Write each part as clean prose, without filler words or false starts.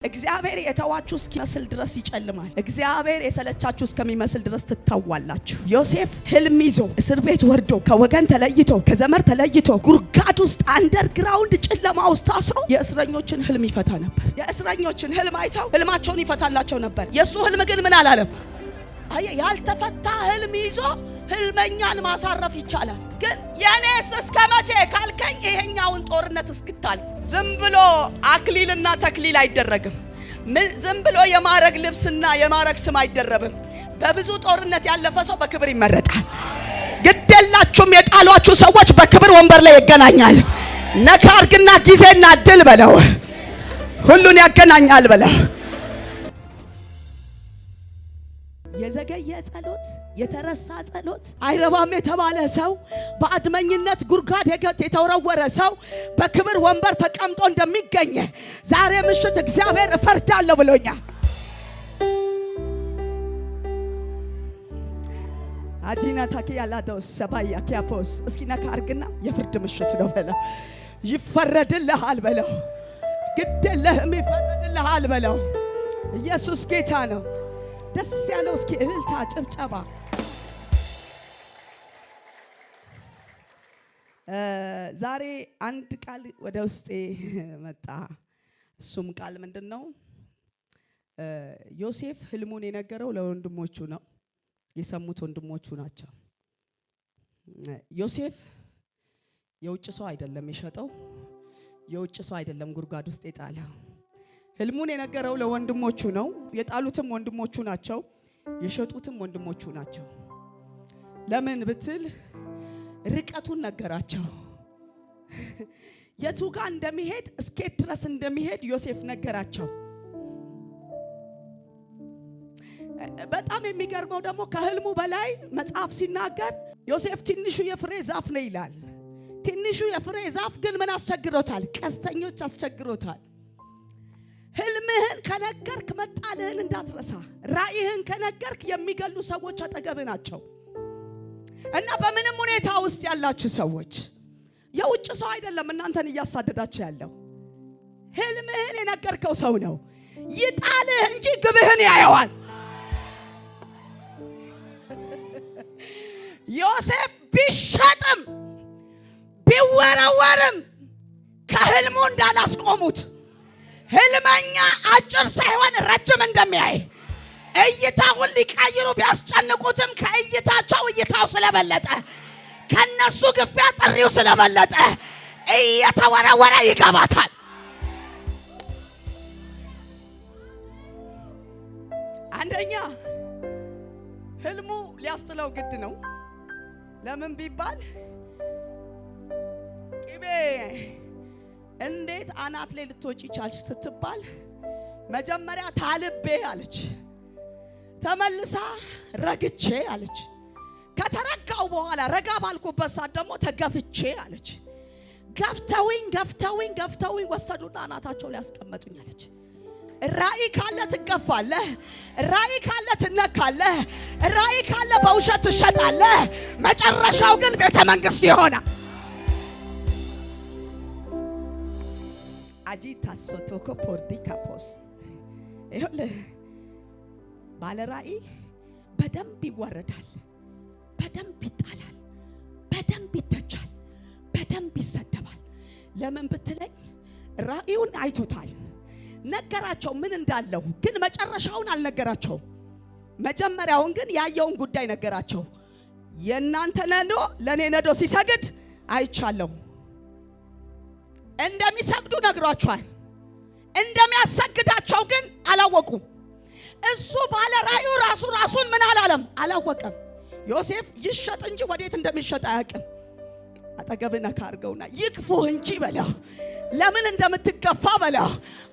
እግዚአብሔር የተዋችሁ እስኪመስል ድረስ ይጨልማል። እግዚአብሔር የሰለቻችሁ እስከሚመስል ድረስ ትታዋላችሁ። ዮሴፍ ህልም ይዞ እስር ቤት ወርዶ ከወገን ተለይቶ ከዘመር ተለይቶ ጉርጋድ ውስጥ አንደርግራውንድ ጨለማ ውስጥ ታስሮ የእስረኞችን ህልም ይፈታ ነበር። የእስረኞችን ህልም አይተው ህልማቸውን ይፈታላቸው ነበር። የሱ ህልም ግን ምን አላለም? ያልተፈታ ህልም ይዞ ህልመኛን ማሳረፍ ይቻላል። ግን የኔስ እስከመቼ ካልከኝ ይሄኛውን ጦርነት እስክታል ዝም ብሎ አክሊልና ተክሊል አይደረግም። ዝም ብሎ የማረግ ልብስና የማረግ ስም አይደረብም። በብዙ ጦርነት ያለፈ ሰው በክብር ይመረጣል። ግዴላችሁም የጣሏችሁ ሰዎች በክብር ወንበር ላይ ይገናኛል። ነካርግና ጊዜና ድል በለው ሁሉን ያገናኛል በለው። የዘገየ ጸሎት፣ የተረሳ ጸሎት፣ አይረባም የተባለ ሰው፣ በአድመኝነት ጉርጋድ የተወረወረ ሰው በክብር ወንበር ተቀምጦ እንደሚገኝ ዛሬ ምሽት እግዚአብሔር እፈርዳለሁ ብሎኛል። አጂና ታኪያላዶስ ሰባያ ኪያፖስ እስኪ ነካ አርግና የፍርድ ምሽት ነው በለው። ይፈረድልሃል በለው። ግዴለህም ይፈረድልሃል በለው። ኢየሱስ ጌታ ነው። ደስ ያለው እስኪ እልልታ ጭብጨባ። ዛሬ አንድ ቃል ወደ ውስጤ መጣ። እሱም ቃል ምንድነው? ዮሴፍ ህልሙን የነገረው ለወንድሞቹ ነው። የሰሙት ወንድሞቹ ናቸው። ዮሴፍ የውጭ ሰው አይደለም የሸጠው፣ የውጭ ሰው አይደለም ጉርጓድ ውስጥ የጣለው። ህልሙን የነገረው ለወንድሞቹ ነው። የጣሉትም ወንድሞቹ ናቸው፣ የሸጡትም ወንድሞቹ ናቸው። ለምን ብትል ርቀቱን ነገራቸው። የቱ ጋር እንደሚሄድ እስኬት ድረስ እንደሚሄድ ዮሴፍ ነገራቸው። በጣም የሚገርመው ደግሞ ከህልሙ በላይ መጽሐፍ ሲናገር ዮሴፍ ትንሹ የፍሬ ዛፍ ነው ይላል። ትንሹ የፍሬ ዛፍ ግን ምን አስቸግሮታል? ቀስተኞች አስቸግሮታል። ህልምህን ከነገርክ መጣልህን እንዳትረሳ። ራእይህን ከነገርክ የሚገሉ ሰዎች አጠገብህ ናቸው። እና በምንም ሁኔታ ውስጥ ያላችሁ ሰዎች የውጭ ሰው አይደለም እናንተን እያሳደዳችሁ ያለው፣ ህልምህን የነገርከው ሰው ነው። ይጣልህ እንጂ ግብህን ያየዋል። ዮሴፍ ቢሸጥም ቢወረወርም ከህልሙ እንዳላስቆሙት ህልመኛ አጭር ሳይሆን ረጅም እንደሚያይ እይታውን ሊቀይሩ ቢያስጨንቁትም ከእይታቸው እይታው ስለበለጠ ከነሱ ግፊያ ጥሪው ስለበለጠ እየተወረወረ ይገባታል። አንደኛ ህልሙ ሊያስጥለው ግድ ነው። ለምን ቢባል ቅቤ እንዴት አናት ላይ ልትወጪ ቻልሽ ስትባል መጀመሪያ ታልቤ አለች፣ ተመልሳ ረግቼ አለች። ከተረጋው በኋላ ረጋ ባልኩበት ሰዓት ደግሞ ተገፍቼ አለች። ገፍተውኝ ወሰዱና አናታቸው ላይ ያስቀመጡኝ አለች። ራእይ ካለ ትገፋለህ፣ ራእይ ካለ ትነካለህ፣ ራእይ ካለ በውሸት ትሸጣለህ። መጨረሻው ግን ቤተ መንግስት ይሆናል። አጂታ ሶቶኮ ፖርዲካፖስ ይኸውልህ፣ ባለ ራእይ በደንብ ይዋረዳል፣ በደንብ ይጣላል፣ በደንብ ይተቻል፣ በደንብ ይሰደባል። ለምን ብትለኝ ራእዩን አይቶታል፣ ነገራቸው ምን እንዳለው፣ ግን መጨረሻውን አልነገራቸውም። መጀመሪያውን ግን ያየውን ጉዳይ ነገራቸው። የእናንተ ነዶ ለኔ ነዶ ሲሰግድ አይቻለሁ። እንደሚሰግዱ ነግሯቸዋል። እንደሚያሰግዳቸው ግን አላወቁም። እሱ ባለ ራእዩ ራሱን ምን አላለም? አላወቀም። ዮሴፍ ይሸጥ እንጂ ወዴት እንደሚሸጥ አያውቅም። አጠገብና ካርገውና ይግፉህ እንጂ በለው፣ ለምን እንደምትገፋ በለው፣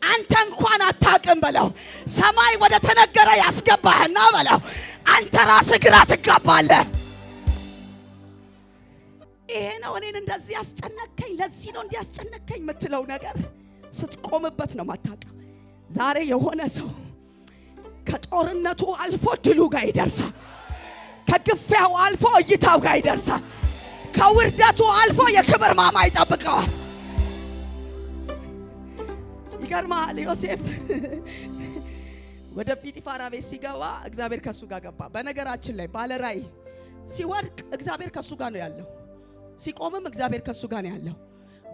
አንተ እንኳን አታውቅም በለው። ሰማይ ወደ ተነገረ ያስገባህና በለው፣ አንተ ራስህ ግራ ትጋባለህ። ይሄ ነው እኔን እንደዚህ ያስጨነቀኝ፣ ለዚህ ነው እንዲያስጨነቀኝ የምትለው ነገር ስትቆምበት ነው ማታውቀው። ዛሬ የሆነ ሰው ከጦርነቱ አልፎ ድሉ ጋር ይደርሳል። ከግፊያው አልፎ እይታው ጋር ይደርሳል። ከውርደቱ አልፎ የክብር ማማ ይጠብቀዋል። ይገርማል። ዮሴፍ ወደ ጲጢፋራ ቤት ሲገባ እግዚአብሔር ከሱ ጋር ገባ። በነገራችን ላይ ባለ ራእይ ሲወድቅ እግዚአብሔር ከሱ ጋር ነው ያለው፣ ሲቆምም እግዚአብሔር ከሱ ጋር ነው ያለው።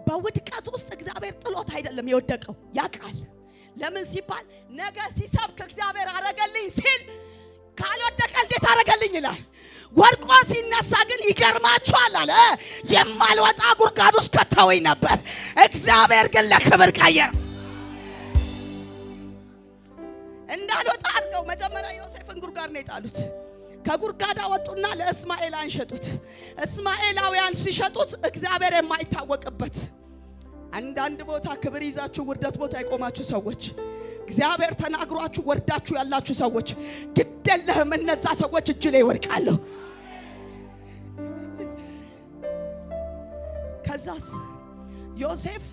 በውድቀት ውስጥ እግዚአብሔር ጥሎት አይደለም የወደቀው፣ ያውቃል። ለምን ሲባል ነገ ሲሰብክ እግዚአብሔር አረገልኝ ሲል ካልወደቀ እንዴት አረገልኝ ይላል። ወድቆ ሲነሳ ግን ይገርማችኋል አለ የማልወጣ ጉድጓድ ውስጥ ከተወኝ ነበር፣ እግዚአብሔር ግን ለክብር ቀየረ። እንዳልወጣ አድርገው መጀመሪያ ዮሴፍን ጉድጓድ ነው የጣሉት። ከጉድጓድ አወጡና ለእስማኤላውያን ሸጡት። እስማኤላውያን ሲሸጡት እግዚአብሔር የማይታወቅበት አንዳንድ ቦታ ክብር ይዛችሁ ውርደት ቦታ የቆማችሁ ሰዎች፣ እግዚአብሔር ተናግሯችሁ ወርዳችሁ ያላችሁ ሰዎች ግድ የለህም፣ እነዛ ሰዎች እጅ ላይ ይወድቃሉ። ከዛስ ዮሴፍ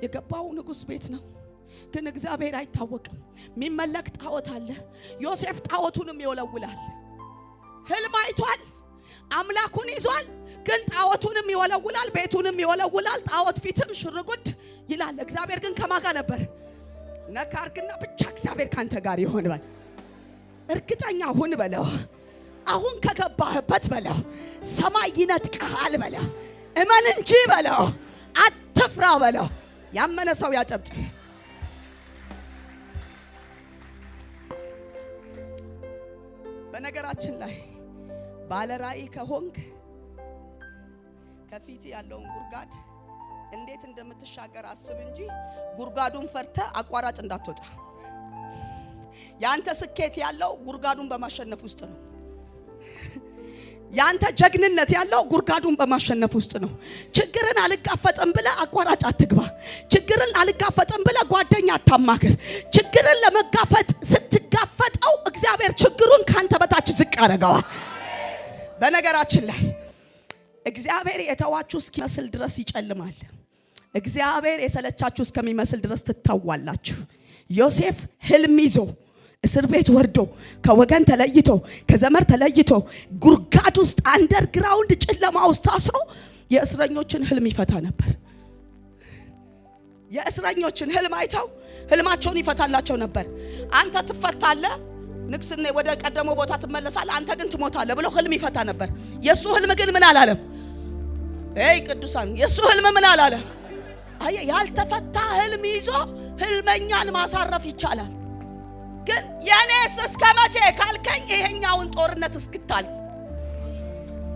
የገባው ንጉሥ ቤት ነው፣ ግን እግዚአብሔር አይታወቅም። የሚመለክ ጣዖት አለ። ዮሴፍ ጣዖቱንም ይወለውላል። ህልም አይቷል፣ አምላኩን ይዟል፣ ግን ጣዖቱንም ይወለውላል፣ ቤቱንም ይወለውላል። ጣዖት ፊትም ሽርጉድ ይላል። እግዚአብሔር ግን ከማን ጋር ነበር? ነካርክና ብቻ እግዚአብሔር ካንተ ጋር ይሆን በል። እርግጠኛ ሁን በለው። አሁን ከገባህበት በለው ሰማይ ይነጥቅሃል በለው። እመን እንጂ በለው፣ አትፍራ በለው። ያመነ ሰው ያጨብጭብ። በነገራችን ላይ ባለ ራእይ ከሆንክ ከፊት ያለውን ጉድጓድ እንዴት እንደምትሻገር አስብ እንጂ ጉድጓዱን ፈርተ አቋራጭ እንዳትወጣ። ያንተ ስኬት ያለው ጉድጓዱን በማሸነፍ ውስጥ ነው። ያንተ ጀግንነት ያለው ጉድጓዱን በማሸነፍ ውስጥ ነው። ችግርን አልጋፈጥም ብለ አቋራጭ አትግባ። ችግርን አልጋፈጥም ብለ ጓደኛ አታማክር። ችግርን ለመጋፈጥ ስትጋፈጠው እግዚአብሔር ችግሩን ካንተ በታች ዝቅ ያደርገዋል። በነገራችን ላይ እግዚአብሔር የተዋችሁ እስኪመስል ድረስ ይጨልማል። እግዚአብሔር የሰለቻችሁ እስከሚመስል ድረስ ትታዋላችሁ። ዮሴፍ ህልም ይዞ እስር ቤት ወርዶ ከወገን ተለይቶ ከዘመር ተለይቶ ጉድጓድ ውስጥ አንደርግራውንድ ጨለማ ውስጥ ታስሮ የእስረኞችን ህልም ይፈታ ነበር። የእስረኞችን ህልም አይተው ህልማቸውን ይፈታላቸው ነበር። አንተ ትፈታለህ፣ ንግስና ወደ ቀደመው ቦታ ትመለሳለህ፣ አንተ ግን ትሞታለህ ብሎ ህልም ይፈታ ነበር። የሱ ህልም ግን ምን አላለም? ቅዱሳን የሱ ህልም ምን አላለም? ያልተፈታ ህልም ይዞ ህልመኛን ማሳረፍ ይቻላል። ግን የኔስ እስከ መቼ ካልከኝ ይሄኛውን ጦርነት እስክታልፍ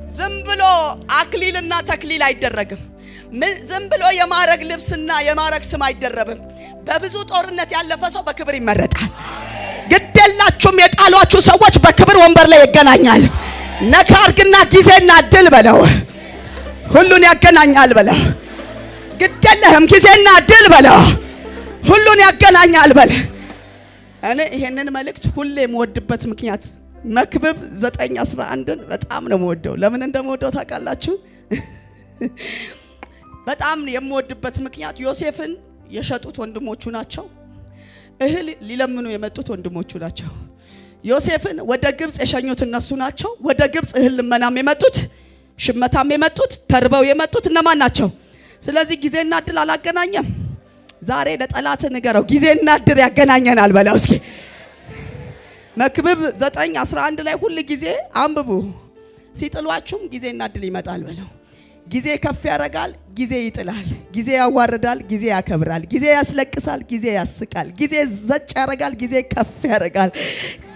ዝም ብሎ አክሊልና ተክሊል አይደረግም። ዝም ብሎ የማረግ ልብስና የማረግ ስም አይደረብም። በብዙ ጦርነት ያለፈ ሰው በክብር ይመረጣል። ግዴላችሁም የጣሏችሁ ሰዎች በክብር ወንበር ላይ ይገናኛል። ነካርግና ጊዜና ድል በለው፣ ሁሉን ያገናኛል በለው። ግዴለህም ጊዜና ድል በለው፣ ሁሉን ያገናኛል በለ። እኔ ይሄንን መልእክት ሁሌ የምወድበት ምክንያት መክብብ 9:11ን በጣም ነው የምወደው። ለምን እንደምወደው ታውቃላችሁ? በጣም የምወድበት ምክንያት ዮሴፍን የሸጡት ወንድሞቹ ናቸው። እህል ሊለምኑ የመጡት ወንድሞቹ ናቸው። ዮሴፍን ወደ ግብጽ የሸኙት እነሱ ናቸው። ወደ ግብጽ እህል ልመናም የመጡት ሽመታም የመጡት ተርበው የመጡት እነማን ናቸው? ስለዚህ ጊዜና እድል አላገናኘም። ዛሬ ለጠላት ንገረው፣ ጊዜና እድል ያገናኘናል በለው እስኪ። መክብብ 9:11 ላይ ሁሉ ጊዜ አንብቡ። ሲጥሏችሁም ጊዜና እድል ይመጣል በለው። ጊዜ ከፍ ያረጋል፣ ጊዜ ይጥላል። ጊዜ ያዋርዳል፣ ጊዜ ያከብራል። ጊዜ ያስለቅሳል፣ ጊዜ ያስቃል። ጊዜ ዘጭ ያረጋል፣ ጊዜ ከፍ ያረጋል።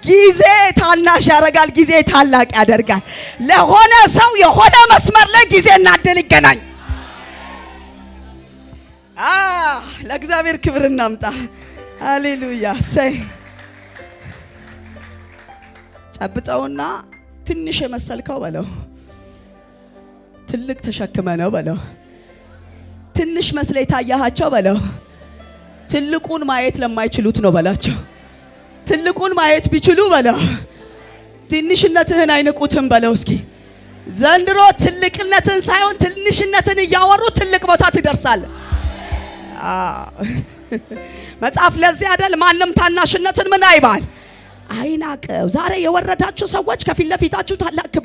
ጊዜ ታናሽ ያረጋል፣ ጊዜ ታላቅ ያደርጋል። ለሆነ ሰው የሆነ መስመር ላይ ጊዜና እድል ይገናኝ። ለእግዚአብሔር ክብር እናምጣ። ሃሌሉያ። ሰይ ጨብጠውና ትንሽ የመሰልከው በለው ትልቅ ተሸክመ ነው በለው። ትንሽ መስለ የታያቸው በለው ትልቁን ማየት ለማይችሉት ነው በላቸው። ትልቁን ማየት ቢችሉ በለው ትንሽነትህን አይንቁትም በለው እስኪ። ዘንድሮ ትልቅነትን ሳይሆን ትንሽነትን እያወሩ ትልቅ ቦታ ትደርሳለህ። መጽሐፍ ለዚህ አይደል ማንም ታናሽነትን ምን አይባል አይናቀው። ዛሬ የወረዳችሁ ሰዎች ከፊት ለፊታችሁ ታላቅ